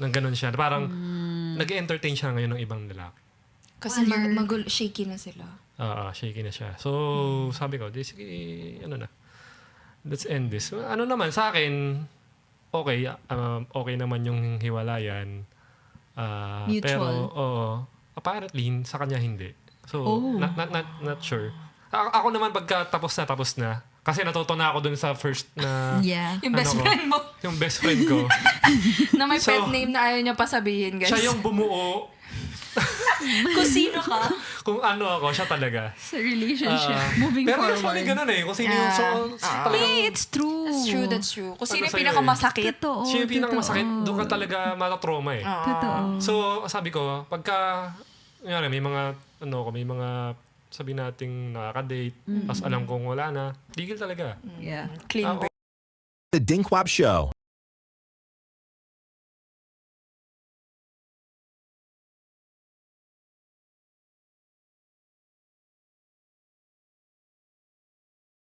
Nang ganun siya. Parang nag-entertain siya ngayon ng ibang lalaki. Kasi shaky na sila. Shaky na siya. So, sabi ko, sige, let's end this. Ano naman, sa akin, okay naman yung hiwalayan. Mutual. Pero, apparently, sa kanya hindi. So, not sure. Ako naman, pagka tapos na, kasi natuto na ako dun sa first na... Yeah. Yung best friend mo. Yung best friend ko. Na may pet name na ayaw niya pa sabihin, guys. Siya yung bumuo. Kung sino ka. Kung ano ako, siya talaga. Sa relationship. Moving pero forward. usually ganun kung sino yung talagang... It's true. That's true. Kung sino yung sa'yo pinakamasakit. Totoo. Siya yung pinakamasakit, doon ka talaga matatrauma Totoo. So, sabi ko, pagka, may mga, sabi nating nakaka-date, tapos alam kong wala na, tigil talaga. Yeah. Clean break. The Dinkwap Show.